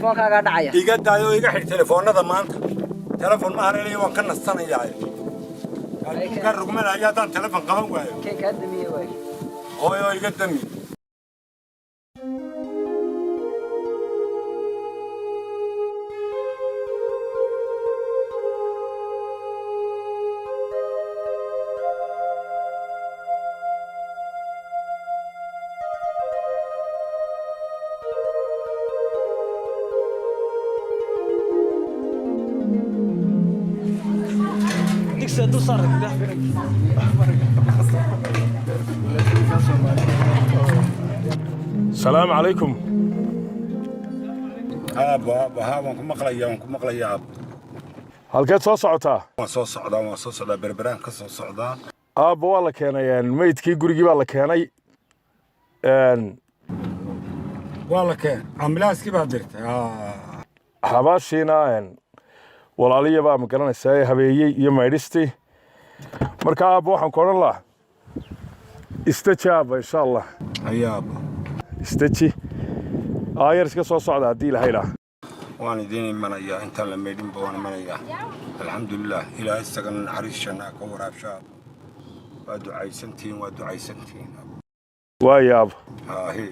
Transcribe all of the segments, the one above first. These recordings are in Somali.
تليفون كاغا دعايا iga daayo iga xir telefoonada maanta telefoon ma hareelay waan ka nasanayaa ka rugmanaya haddaan telefoon qaban waayo كي كدمي واي hooyo iga dami السلام عليكم. ها waan ku maqlayaa halkeed soo socotaa? waan soo socdaa berberaan ka soo socdaa aabba waa la keenay meydkii gurigii baa la keenay waa la keen ambilaaskii baa dirtay xabaashiina walaaliya baa ma garanaysaa habeeyey iyo maydhistii marka aabba waxaan ku odhan lahaa istaji aabba insha allah ayaaba istaji aayar iska soo socda haddii ilahay idhaa waan idiin imanayaa intaan la meydhinba waan imanayaa alxamdulilah ilaahay isagana naxariis ka waraabshaa waa ducaysantihiin waayo aabba haahe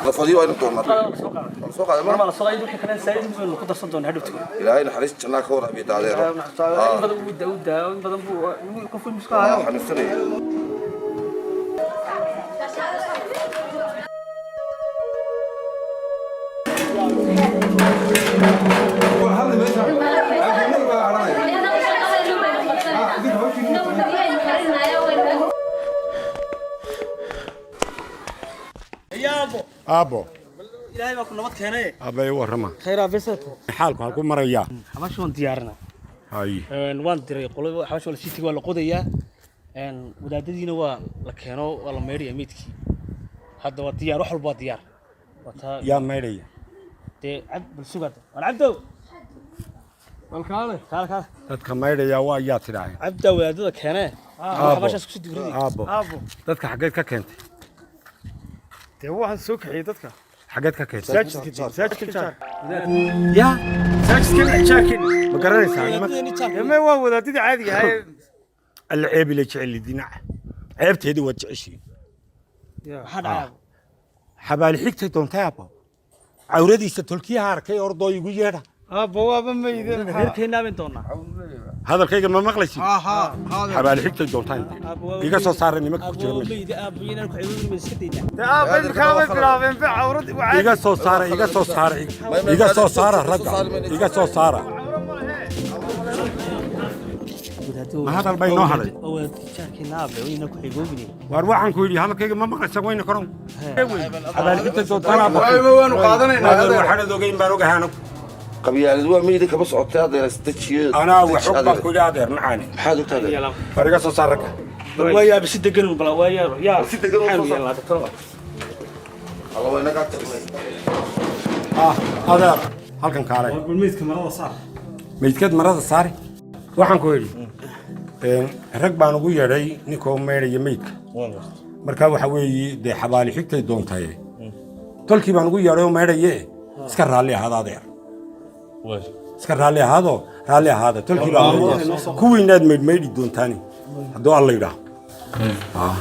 لفظيو أنا تونا سوق هذا ما سوق أيضا كنا سعيد من القدر صدقون هدوتك إلهي نحرس جنا كورة بيتعذر بدأ بدأ يكون في المسكة حنستني aabbo إلهي ما كنا متكهنة aabay warrama خير فيصل xaalku halku marayaa حباش وان ديارنا hay وان دري قلوب حباش ولا شيء ولا قضية ودادينا ولا كانوا ولا ميري أميتك هذا وديار روح البا ديار yaa meydhaya تي عبد بالسوق أنا عبدو والكالة كالة dadka meydhaya waa yaa tidhaahay عبدو ودادك كهنة حباش اسكت دقيقة aabbo dadka xageed ka keentay dee waxaan soo kaxiyey dadka xageed ka keentay masaajidka jaar yaa masaajidka jaakin ma garanaysaa deme waa wadaadadii caadiga ahaye alla ceebi la jecel dinaca ceebteedii waad jeceshiin هذا xabaali xigtay doontay aabbo cawradiisa tolkiyaha arkay ordoo igu yeedha aabba waaba maydeen غير كنا من دونا hadalkayga ma maqlaysid xabaali xigtay doontaan iga soo saaray nimanka ku jira أبو meesha ميد أبوينا كعيون من سكتينا dee aabba ilkaa way bilaabeen ba cawrad iga soo saara ragga iga soo saara ma hadal bay noo hadhay أو شاكينا أبوينا كعيون waar waxaan ku yidhi hadalkayga ma maqlaysa wayna koron xabaali xigtay doontaan aabbo waanu qaadanayna waxaanad ogeyn baan ogahay anagu قبيلة دوا ميدك بس عطيها ده استشيء anaa waxog baan ku yidhi adeer macaani حاجة تانية waar iga soo saar ragga ويا بسيط قلنا بلا ويا يا بسيط قلنا حلو وصل. يلا دكتور الله وينك قاعد adeer halkan kaalay الميت كمان صار meydkeed marada saari waxaan ku yidhi rag baan ugu yeedhay ninkoo meydhaya meydka markaa waxa weeye dee xabaali xigtay doontaye tolkii baan ugu yeedhay oo meydhaye iska raalli ahaada adeer iska raalli ahaada tolkii baa kuwiinaad meydhi doontaani hadduu alla yidhaaho